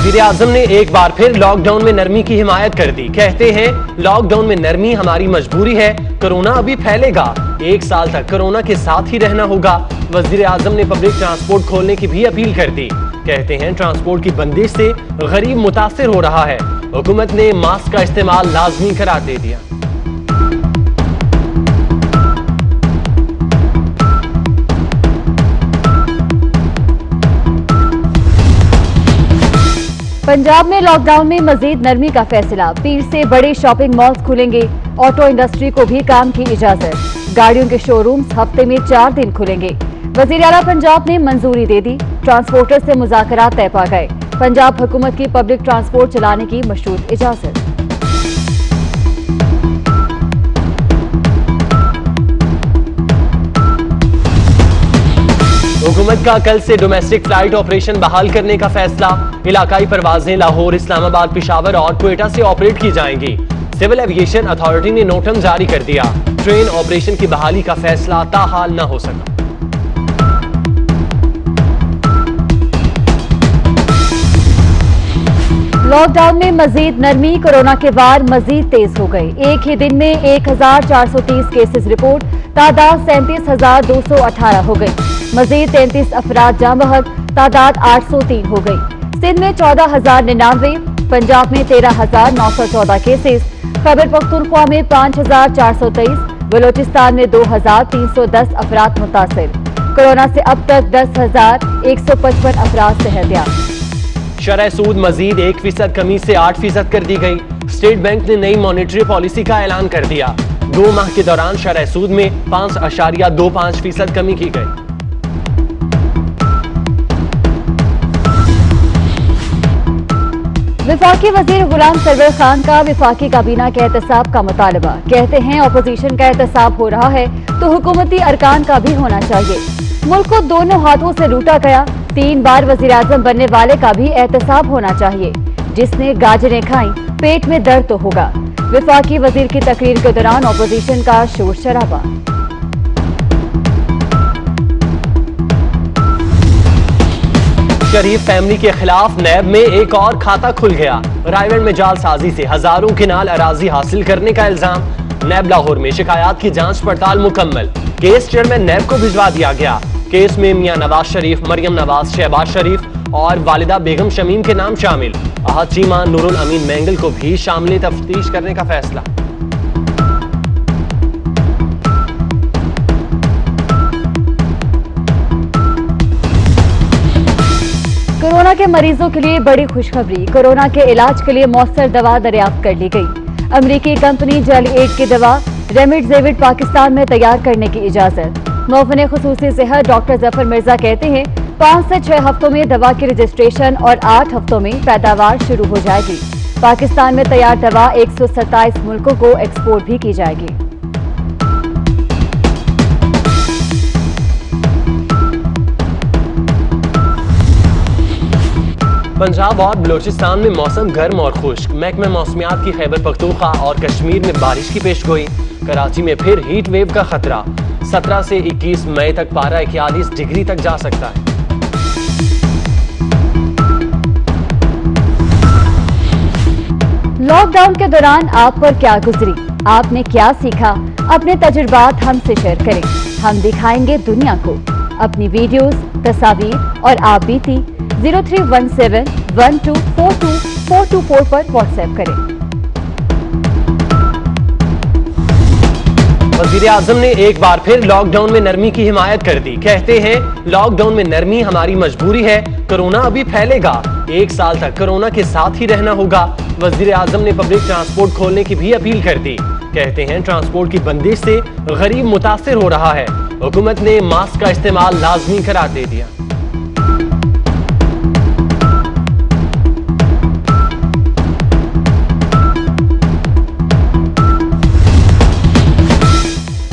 वज़ीर आज़म ने एक बार फिर लॉकडाउन में नरमी की हिमायत कर दी। कहते हैं लॉकडाउन में नरमी हमारी मजबूरी है, कोरोना अभी फैलेगा, 1 साल तक कोरोना के साथ ही रहना होगा। वज़ीर आज़म ने पब्लिक ट्रांसपोर्ट खोलने की भी अपील कर दी। कहते हैं ट्रांसपोर्ट की बंदिश से गरीब मुतासिर हो रहा है, हुकूमत ने मास्क का इस्तेमाल लाजमी करार दे दिया। पंजाब में लॉकडाउन में मजीद नरमी का फैसला, पीर से बड़े शॉपिंग मॉल्स खुलेंगे, ऑटो इंडस्ट्री को भी काम की इजाजत, गाड़ियों के शोरूम्स हफ्ते में 4 दिन खुलेंगे। वजीर आला पंजाब ने मंजूरी दे दी, ट्रांसपोर्टर से मुज़ाकरात तय पा गए, पंजाब हुकूमत की पब्लिक ट्रांसपोर्ट चलाने की मशरूत इजाजत। हुकूमत का कल से डोमेस्टिक फ्लाइट ऑपरेशन बहाल करने का फैसला, इलाकाई परवाजें लाहौर, इस्लामाबाद, पेशावर और क्वेटा से ऑपरेट की जाएंगी। सिविल एविएशन अथॉरिटी ने नोटम जारी कर दिया, ट्रेन ऑपरेशन की बहाली का फैसला ताहाल न हो सका। लॉकडाउन में मजीद नरमी, कोरोना के वार मजीद तेज हो गई। एक ही दिन में 1430 केसेस रिपोर्ट, तादाद 37,218 हो गई। मजीद 33 अफराद जाँ बहक, तादाद 803 हो गई। सिंध में 14,099, पंजाब में 13,914 केसेस, खैबर पख्तूनख्वा में 5,423, बलोचिस्तान में 2,310 अफराद मुतासिर। कोरोना से अब तक 10,155 अफराद सेहतयाब। शरह सूद मजीद 1% कमी से 8% कर दी गई। स्टेट बैंक ने नई मॉनेटरी पॉलिसी का ऐलान कर दिया। 2 माह के दौरान शरह सूद में 5.25% कमी की गई। विफाकी वजीर गुलाम सरवर खान का विफाकी काबीना के एहतसाब का मुतालबा। कहते हैं अपोजिशन का एहतसाब हो रहा है तो हुकूमती अरकान का भी होना चाहिए। मुल्क को दोनों हाथों से लूटा गया, 3 बार वजीर आजम बनने वाले का भी एहतसाब होना चाहिए। जिसने गाजरें खाई पेट में दर्द तो होगा। विफाकी वजीर की तकरीर के दौरान अपोजिशन का शोर शराबा। शरीफ फैमिली के खिलाफ नैब में एक और खाता खुल गया। रायगढ़ में जालसाजी से हजारों किनाल अराजी हासिल करने का इल्जाम। नैब लाहौर में शिकायत की जांच पड़ताल मुकम्मल, केस चेयरमैन नैब को भिजवा दिया गया। केस में मियां नवाज शरीफ, मरियम नवाज, शहबाज शरीफ और वालिदा बेगम शमीम के नाम शामिल। अहद चीमा, नूरुल अमीन मैंगल को भी शामिल तफ्तीश करने का फैसला। कोरोना के मरीजों के लिए बड़ी खुशखबरी, कोरोना के इलाज के लिए मौसर दवा दरियाफ्त कर ली गई। अमेरिकी कंपनी जेल एड की दवा रेमडेसिविर पाकिस्तान में तैयार करने की इजाजत। मुअव्विन खुसूसी सेहत डॉक्टर जफर मिर्जा कहते हैं 5 से 6 हफ्तों में दवा की रजिस्ट्रेशन और 8 हफ्तों में पैदावार शुरू हो जाएगी। पाकिस्तान में तैयार दवा 127 मुल्कों को एक्सपोर्ट भी की जाएगी। पंजाब और बलोचिस्तान में मौसम गर्म और खुश्क। महकमा मौसमियात की खैबर पख्तूनख्वा और कश्मीर में बारिश की पेशगोई। कराची में फिर हीट वेव का खतरा, 17 से 21 मई तक पारा 41 डिग्री तक जा सकता है। लॉकडाउन के दौरान आप पर क्या गुजरी, आपने क्या सीखा, अपने तजुर्बात हमसे शेयर करें। हम दिखाएंगे दुनिया को। अपनी वीडियोस, तस्वीर और आप बीती 0317124224 पर व्हाट्सएप करें। वज़ीर आज़म ने एक बार फिर लॉकडाउन में नरमी की हिमायत कर दी। कहते हैं लॉकडाउन में नरमी हमारी मजबूरी है, कोरोना अभी फैलेगा, 1 साल तक कोरोना के साथ ही रहना होगा। वज़ीर आज़म ने पब्लिक ट्रांसपोर्ट खोलने की भी अपील कर दी। कहते हैं ट्रांसपोर्ट की बंदिश से गरीब मुतासिर हो रहा है, हुकूमत ने मास्क का इस्तेमाल लाजमी करार दे दिया।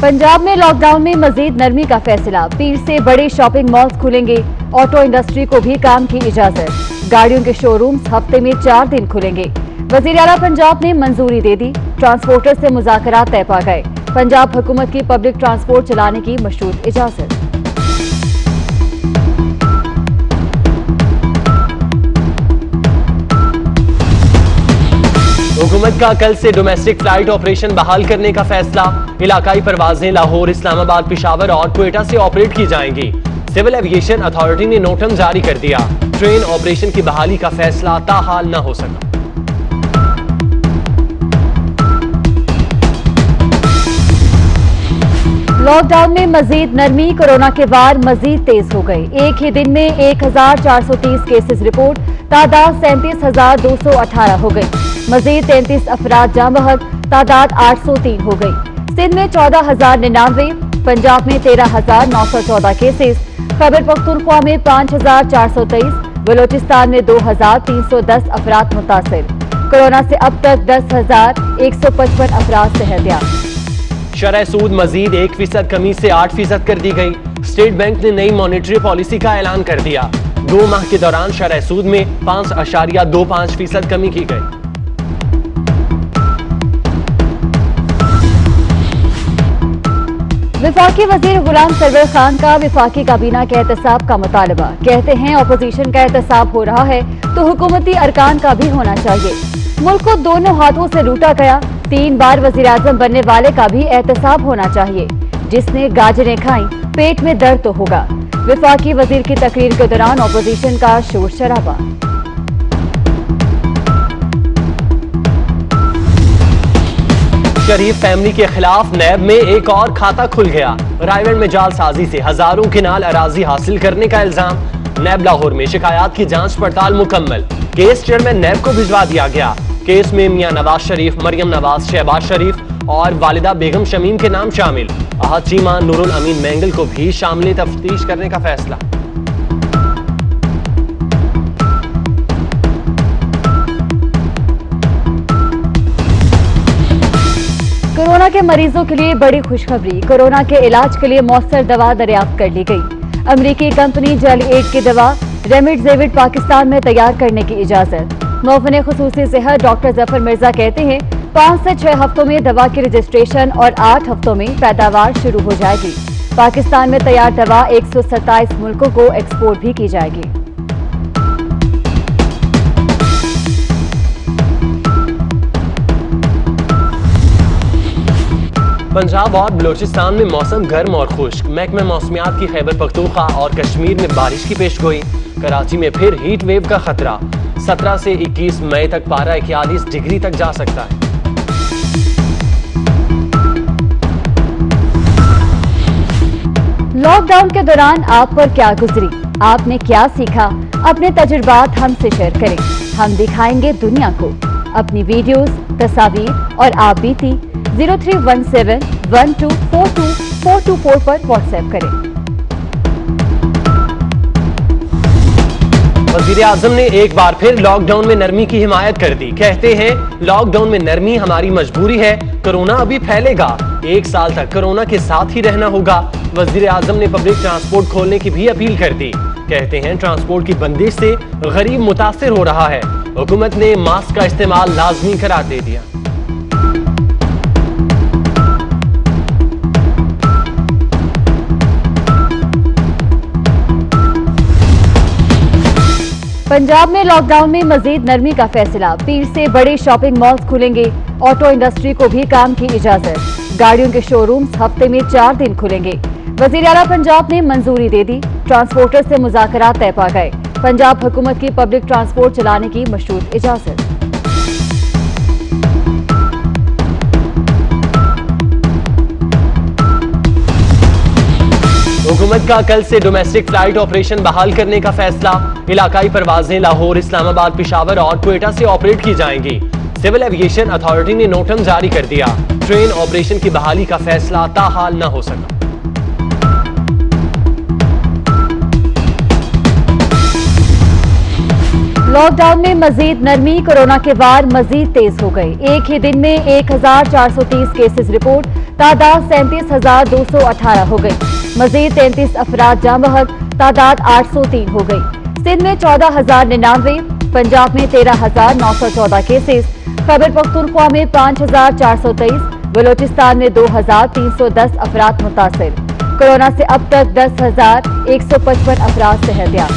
पंजाब में लॉकडाउन में मजीद नरमी का फैसला, पीर से बड़े शॉपिंग मॉल्स खुलेंगे, ऑटो इंडस्ट्री को भी काम की इजाजत, गाड़ियों के शोरूम्स हफ्ते में 4 दिन खुलेंगे। वजीर आला पंजाब ने मंजूरी दे दी, ट्रांसपोर्टर से मुज़ाकरात तय पा गए, पंजाब हुकूमत की पब्लिक ट्रांसपोर्ट चलाने की मशरूत इजाजत। हुकूमत का कल से डोमेस्टिक फ्लाइट ऑपरेशन बहाल करने का फैसला। इलाकाई परवाजें लाहौर, इस्लामाबाद, पेशावर और क्वेटा से ऑपरेट की जाएंगी। सिविल एविएशन अथॉरिटी ने नोटम जारी कर दिया। ट्रेन ऑपरेशन की बहाली का फैसला ताहाल न हो सका। लॉकडाउन में मजीद नरमी, कोरोना के वार मजीद तेज हो गए। एक ही दिन में 1430 केसेस रिपोर्ट, तादाद 37,218 हो गई। मजीद 33 अफराद जाँ बहक, तादाद 803 हो गई। सिंध में 14,099, पंजाब में 13,914 केसेस, खैबर पख्तूनख्वा में 5,423, बलोचिस्तान में 2,310 अफराद मुतासिर। कोरोना से अब तक 10,155 अफराद सेहतयाब। शरह सूद मजीद 1% कमी से 8% कर दी गई। स्टेट बैंक ने नई मॉनेटरी पॉलिसी का ऐलान कर दिया। 2 माह के दौरान शरह सूद में 5.25% कमी की गई। विफाकी वजीर गुलाम सरवर खान का विफाकी काबीना के एहतसाब का मुतालबा। कहते हैं अपोजिशन का एहतसाब हो रहा है तो हुकूमती अरकान का भी होना चाहिए। मुल्क को दोनों हाथों से लूटा गया। 3 बार वजीर आजम बनने वाले का भी एहतसाब होना चाहिए। जिसने गाजरें खाई पेट में दर्द तो होगा। विफाकी वजीर की तकरीर के दौरान अपोजिशन का शोर शराबा। शरीफ फैमिली के खिलाफ नैब में एक और खाता खुल गया। रायगढ़ में जालसाजी से हजारों किनाल अराजी हासिल करने का इल्जाम। नैब लाहौर में शिकायत की जांच पड़ताल मुकम्मल। केस चेयरमैन नैब को भिजवा दिया गया। केस में मियां नवाज शरीफ, मरियम नवाज, शहबाज शरीफ और वालिदा बेगम शमीम के नाम शामिल। अहद चीमा, नूरुल अमीन मैंगल को भी शामिल तफ्तीश करने का फैसला। कोरोना के मरीजों के लिए बड़ी खुशखबरी। कोरोना के इलाज के लिए मौसर दवा दरियाफ्त कर ली गई। अमेरिकी कंपनी जेली-8 की दवा रेमडेसिविर पाकिस्तान में तैयार करने की इजाजत। मुअव्विन खुसूसी सेहत डॉक्टर जफर मिर्जा कहते हैं 5 से 6 हफ्तों में दवा की रजिस्ट्रेशन और 8 हफ्तों में पैदावार शुरू हो जाएगी। पाकिस्तान में तैयार दवा 127 मुल्कों को एक्सपोर्ट भी की जाएगी। पंजाब और बलोचिस्तान में मौसम गर्म और खुश्क। महकमा मौसमियात की खैबर पख्तूनख्वा और कश्मीर में बारिश की पेशगोई। कराची में फिर हीट वेव का खतरा। 17 से 21 मई तक पारा 41 डिग्री तक जा सकता है। लॉकडाउन के दौरान आप पर क्या गुजरी, आपने क्या सीखा, अपने तजुर्बात हमसे शेयर करें। हम दिखाएंगे दुनिया को। अपनी वीडियोस, तस्वीर और आप बीती 0317124224 पर व्हाट्सएप करें। वज़ीर आज़म ने एक बार फिर लॉकडाउन में नरमी की हिमायत कर दी। कहते हैं लॉकडाउन में नरमी हमारी मजबूरी है। कोरोना अभी फैलेगा। 1 साल तक कोरोना के साथ ही रहना होगा। वज़ीर आज़म ने पब्लिक ट्रांसपोर्ट खोलने की भी अपील कर दी। कहते हैं ट्रांसपोर्ट की बंदिश से गरीब मुतासिर हो रहा है। हुकूमत ने मास्क का इस्तेमाल लाजमी करार दे दिया। पंजाब में लॉकडाउन में मजीद नरमी का फैसला। पीर से बड़े शॉपिंग मॉल्स खुलेंगे। ऑटो इंडस्ट्री को भी काम की इजाजत। गाड़ियों के शोरूम्स हफ्ते में 4 दिन खुलेंगे। वजीर आला पंजाब ने मंजूरी दे दी। ट्रांसपोर्टर से मुज़ाकरात तय पा गए। पंजाब हुकूमत की पब्लिक ट्रांसपोर्ट चलाने की मशरूत इजाजत। हुकूमत का कल से डोमेस्टिक फ्लाइट ऑपरेशन बहाल करने का फैसला। इलाकाई परवाजें लाहौर, इस्लामाबाद, पेशावर और क्वेटा से ऑपरेट की जाएंगी। सिविल एविएशन अथॉरिटी ने नोटम जारी कर दिया। ट्रेन ऑपरेशन की बहाली का फैसला ताहाल न हो सका। लॉकडाउन में मजीद नरमी, कोरोना के वार मजीद तेज हो गए। एक ही दिन में 1430 केसेस रिपोर्ट, तादाद 37,218 हो गई। मजीद 33 अफराद जाँ बहक, तादाद 803 हो गई। सिंध में 14,099, पंजाब में 13,914 केसेस, खैबर पख्तूनख्वा में 5,423, बलोचिस्तान में 2,310 अफराद मुतासिर। कोरोना से अब तक 10,155 अफराद सेहतयाब।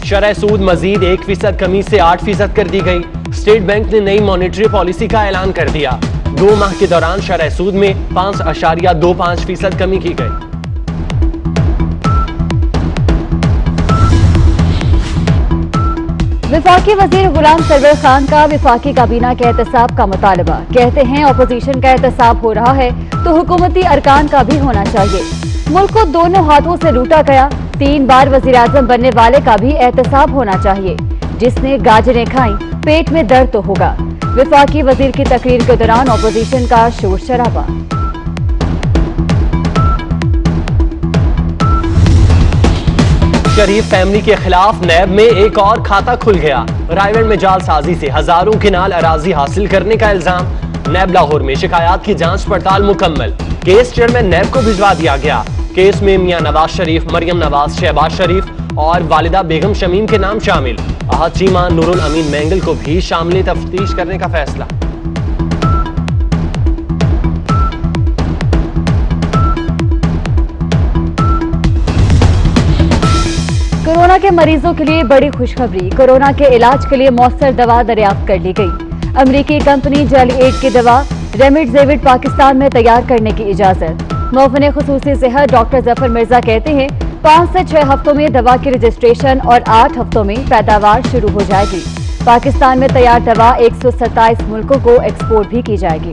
शरह सूद मजीद 1% कमी से 8% कर दी गई। स्टेट बैंक ने नई मॉनेटरी पॉलिसी का ऐलान कर दिया। 2 माह के दौरान शरह सूद में 5.25% कमी की गई। विफाकी वजीर गुलाम सरवर खान का विफाकी काबीना के एहतसाब का मुतालबा। कहते हैं अपोजिशन का एहतसाब हो रहा है तो हुकूमती अरकान का भी होना चाहिए। मुल्क को दोनों हाथों से लूटा गया, 3 बार वजीर-आज़म बनने वाले का भी एहतसाब होना चाहिए। जिसने गाजरें खाई पेट में दर्द तो होगा। विफाकी वजीर की तकरीर के दौरान अपोजिशन का शोर शराबा। शरीफ फैमिली के खिलाफ नैब में एक और खाता खुल गया। रायगढ़ में जालसाजी से हजारों किनाल अराजी हासिल करने का इल्जाम। नैब लाहौर में शिकायत की जांच पड़ताल मुकम्मल। केस चेयरमैन नैब को भिजवा दिया गया। केस में मियां नवाज शरीफ, मरियम नवाज, शहबाज शरीफ और वालिदा बेगम शमीम के नाम शामिल। अहद चीमा, नूरुल अमीन मैंगल को भी शामिल तफ्तीश करने का फैसला। कोरोना के मरीजों के लिए बड़ी खुशखबरी। कोरोना के इलाज के लिए मौसर दवा दरियाफ्त कर ली गई। अमेरिकी कंपनी जेली-8 की दवा रेमडेसिविर पाकिस्तान में तैयार करने की इजाजत। मुअव्विन खुसूसी सेहत डॉक्टर जफर मिर्जा कहते हैं 5 से 6 हफ्तों में दवा की रजिस्ट्रेशन और 8 हफ्तों में पैदावार शुरू हो जाएगी। पाकिस्तान में तैयार दवा 127 मुल्कों को एक्सपोर्ट भी की जाएगी।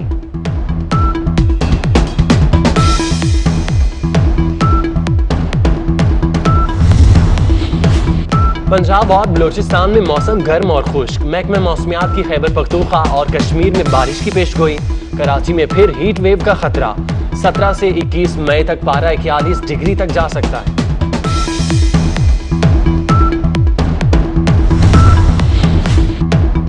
पंजाब और बलोचिस्तान में मौसम गर्म और खुश्क। महकमा मौसमियात की खैबर पख्तूनख्वा और कश्मीर में बारिश की पेशगोई। कराची में फिर हीट वेव का खतरा। 17 से 21 मई तक पारा 41 डिग्री तक जा सकता है।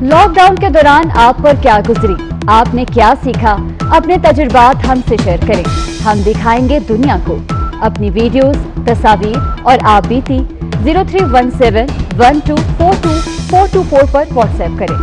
लॉकडाउन के दौरान आप पर क्या गुजरी, आपने क्या सीखा, अपने तजुर्बात हमसे शेयर करें। हम दिखाएंगे दुनिया को अपनी वीडियोस, तस्वीर और आप बीती 031712422424 पर व्हाट्सएप करें।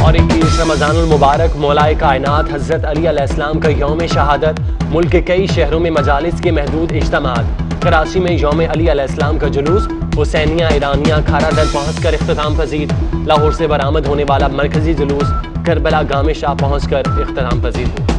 और 21 रमजानुल मुबारक मौलाए कायनात हजरत अली अलैहिस्सलाम का यौम शहादत। मुल्क के कई शहरों में मजालिस के महदूद इज्तिमात। कराची में यौम अली अलैहिस्सलाम का जुलूस हुसैनिया ईरानिया खारा दर पहुँच कर इख्तिताम पजीर। लाहौर से बरामद होने वाला मरकजी जुलूस करबला गामे शाह पहुँच कर इख्तिताम पजीर हुआ।